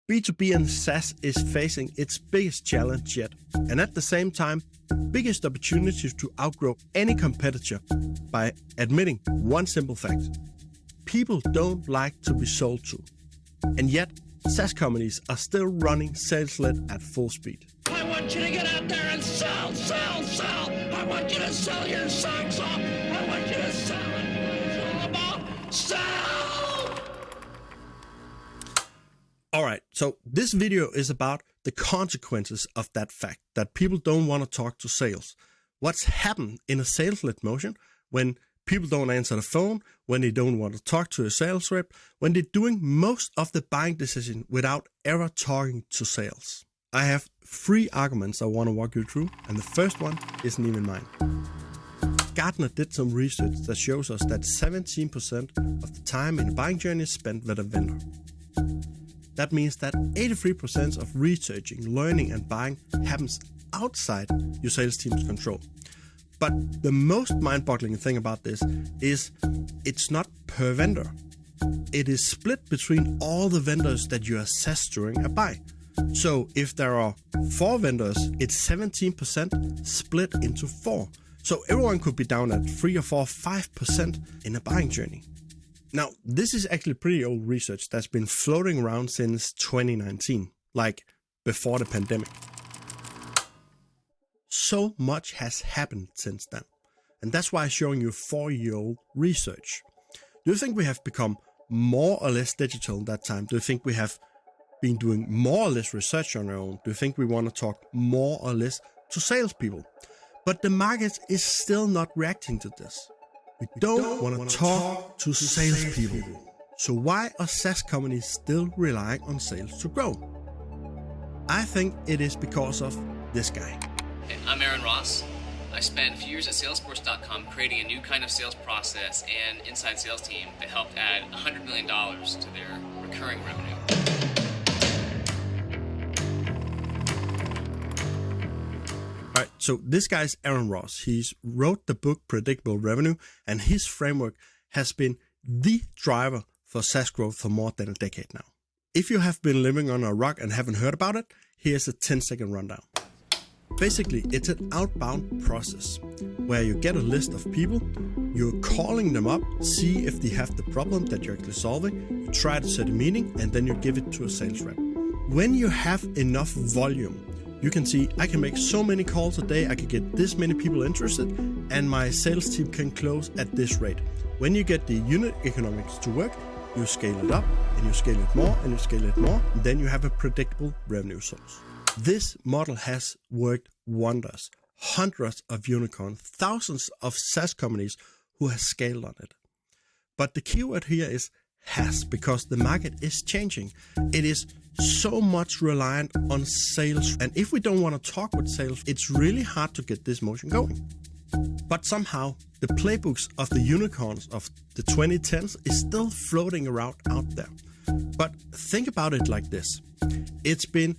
B2B and SaaS is facing its biggest challenge yet, and at the same time, biggest opportunity to outgrow any competitor by admitting one simple fact. People don't like to be sold to. And yet, SaaS companies are still running sales-led at full speed. I want you to get out there and sell, sell, sell. I want you to sell your socks off. I want you to sell it. It's all about sell. All right, so this video is about the consequences of that fact that people don't want to talk to sales. What's happened in a sales-led motion when people don't answer the phone, when they don't want to talk to a sales rep, when they're doing most of the buying decision without ever talking to sales. I have 3 arguments I want to walk you through, and the first one isn't even mine. Gartner did some research that shows us that 17% of the time in the buying journey is spent with a vendor. That means that 83% of researching, learning, and buying happens outside your sales team's control. But the most mind-boggling thing about this is it's not per vendor. It is split between all the vendors that you assess during a buy. So if there are 4 vendors, it's 17% split into 4. So everyone could be down at 3 or 4, 5% in a buying journey. Now, this is actually pretty old research that's been floating around since 2019, like before the pandemic. So much has happened since then, and that's why I'm showing you 4-year-old research. Do you think we have become more or less digital in that time? Do you think we have been doing more or less research on our own? Do you think we want to talk more or less to salespeople? But the market is still not reacting to this. We don't want to talk to salespeople. So why are SaaS companies still relying on sales to grow? I think it is because of this guy. Hey, I'm Aaron Ross. I spent a few years at Salesforce.com creating a new kind of sales process and inside sales team that helped add $100 million to their recurring revenue. All right, so this guy's Aaron Ross. He's wrote the book Predictable Revenue, and his framework has been the driver for SaaS growth for more than a decade now. If you have been living on a rock and haven't heard about it, here's a 10-second rundown. Basically, it's an outbound process where you get a list of people, you're calling them up, see if they have the problem that you're actually solving, you try to set a meeting, and then you give it to a sales rep. When you have enough volume, you can see, I can make so many calls a day, I can get this many people interested, and my sales team can close at this rate. When you get the unit economics to work, you scale it up, and you scale it more, and you scale it more, and then you have a predictable revenue source. This model has worked wonders. Hundreds of unicorns, thousands of SaaS companies who have scaled on it. But the keyword here is has, because the market is changing. It is so much reliant on sales. And if we don't want to talk with sales, it's really hard to get this motion going. But somehow, the playbooks of the unicorns of the 2010s is still floating around out there. But think about it like this. It's been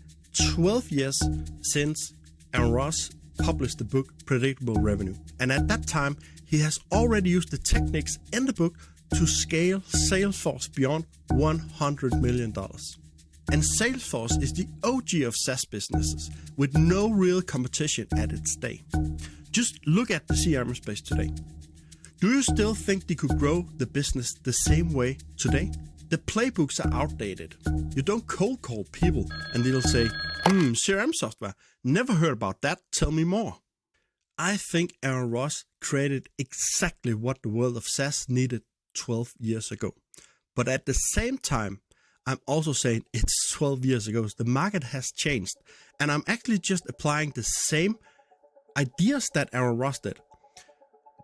12 years since Aaron Ross published the book Predictable Revenue. And at that time, he has already used the techniques in the book to scale Salesforce beyond $100 million. And Salesforce is the OG of SaaS businesses with no real competition at its day. Just look at the CRM space today. Do you still think they could grow the business the same way today? The playbooks are outdated. You don't cold call people and they'll say, CRM software, never heard about that, tell me more. I think Aaron Ross created exactly what the world of SaaS needed 12 years ago. But at the same time, I'm also saying it's 12 years ago. The market has changed. And I'm actually just applying the same ideas that Aaron Ross did.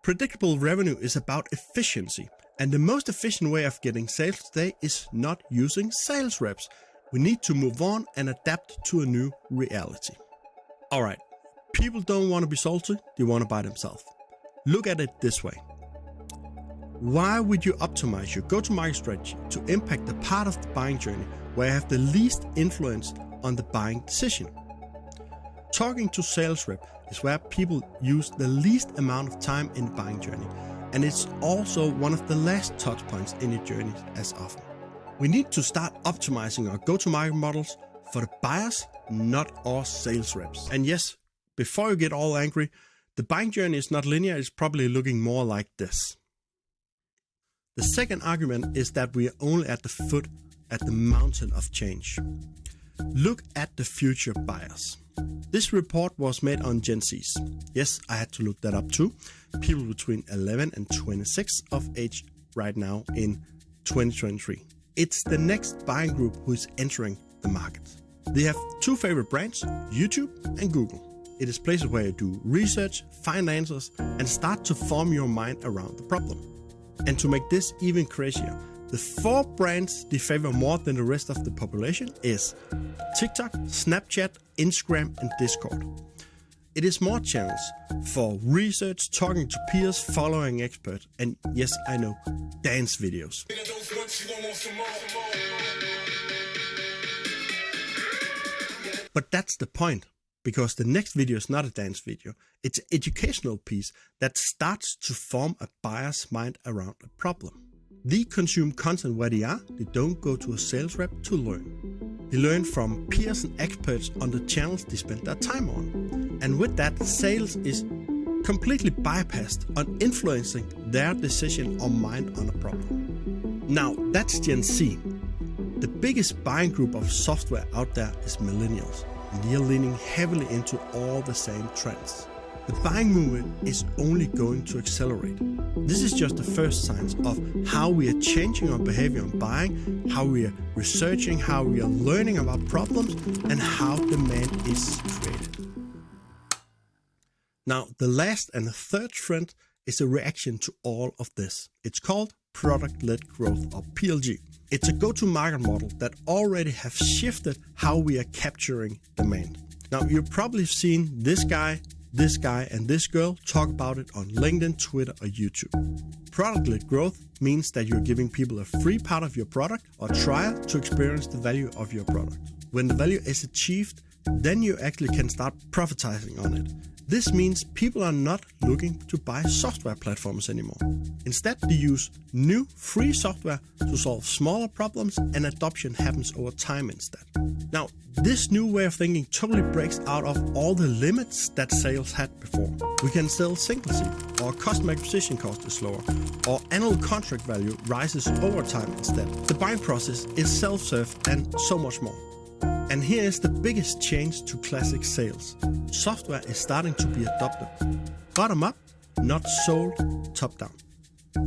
Predictable revenue is about efficiency. And the most efficient way of getting sales today is not using sales reps. We need to move on and adapt to a new reality. All right, people don't want to be sold to, they want to buy themselves. Look at it this way. Why would you optimize your go-to-market strategy to impact the part of the buying journey where you have the least influence on the buying decision? Talking to sales rep is where people use the least amount of time in the buying journey, and it's also one of the last touch points in your journey as often. We need to start optimizing our go-to-market models for the buyers, not our sales reps. And yes, before you get all angry, the buying journey is not linear. It's probably looking more like this. The second argument is that we are only at the foot at the mountain of change. Look at the future buyers. This report was made on Gen Zs. Yes, I had to look that up too. People between 11 and 26 of age right now in 2023. It's the next buying group who is entering the market. They have two favorite brands, YouTube and Google. It is places where you do research, find answers, and start to form your mind around the problem. And to make this even crazier, the 4 brands they favor more than the rest of the population is TikTok, Snapchat, Instagram, and Discord. It is more channels for research, talking to peers, following experts, and yes, I know, dance videos. But that's the point, because the next video is not a dance video. It's an educational piece that starts to form a buyer's mind around a problem. They consume content where they are. They don't go to a sales rep to learn. They learn from peers and experts on the channels they spend their time on. And with that, sales is completely bypassed on influencing their decision or mind on a problem. Now, that's Gen Z. The biggest buying group of software out there is millennials, and they are leaning heavily into all the same trends. The buying movement is only going to accelerate. This is just the first signs of how we are changing our behavior on buying, how we are researching, how we are learning about problems, and how demand is created. Now, the last and the third trend is a reaction to all of this. It's called product-led growth, or PLG. It's a go-to-market model that already have shifted how we are capturing demand. Now, you've probably seen this guy, and this girl talk about it on LinkedIn, Twitter, or YouTube. Product-led growth means that you're giving people a free part of your product or trial to experience the value of your product. When the value is achieved, then you actually can start profiting on it. This means people are not looking to buy software platforms anymore. Instead, they use new free software to solve smaller problems, and adoption happens over time instead. Now, this new way of thinking totally breaks out of all the limits that sales had before. We can sell single seat, or customer acquisition cost is lower, or annual contract value rises over time instead. The buying process is self-serve and so much more. And here is the biggest change to classic sales. Software is starting to be adopted bottom up, not sold top down.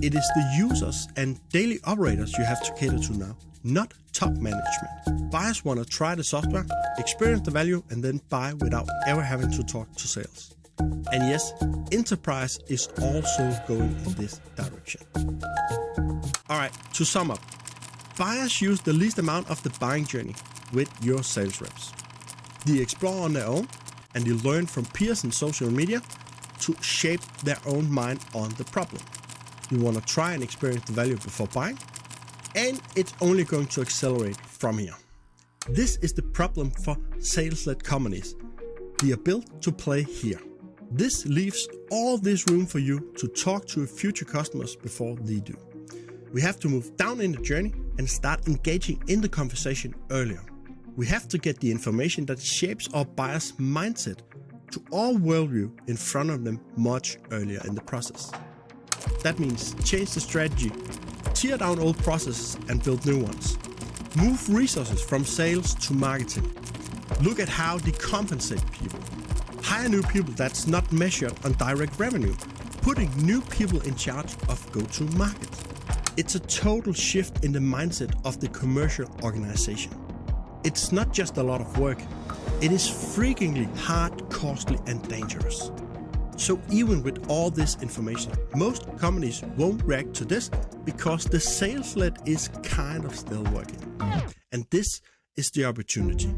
It is the users and daily operators you have to cater to now, not top management. Buyers want to try the software, experience the value, and then buy without ever having to talk to sales. And yes, enterprise is also going in this direction. All right, to sum up, buyers use the least amount of the buying journey with your sales reps. They explore on their own, and they learn from peers and social media to shape their own mind on the problem. You want to try and experience the value before buying, and it's only going to accelerate from here. This is the problem for sales-led companies. They are built to play here. This leaves all this room for you to talk to future customers before they do. We have to move down in the journey and start engaging in the conversation earlier. We have to get the information that shapes our buyers' mindset to our worldview in front of them much earlier in the process. That means change the strategy, tear down old processes and build new ones. Move resources from sales to marketing. Look at how they compensate people. Hire new people that's not measured on direct revenue, putting new people in charge of go-to-market. It's a total shift in the mindset of the commercial organization. It's not just a lot of work, it is freakingly hard, costly, and dangerous. So even with all this information, most companies won't react to this because the sales-led is kind of still working. And this is the opportunity.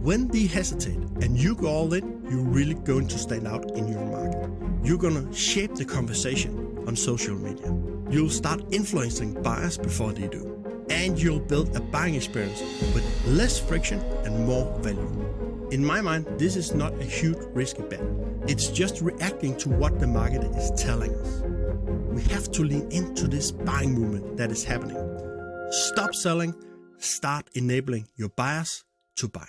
When they hesitate and you go all in, you're really going to stand out in your market. You're gonna shape the conversation on social media. You'll start influencing buyers before they do. And you'll build a buying experience with less friction and more value. In my mind, this is not a huge risky bet. It's just reacting to what the market is telling us. We have to lean into this buying movement that is happening. Stop selling, start enabling your buyers to buy.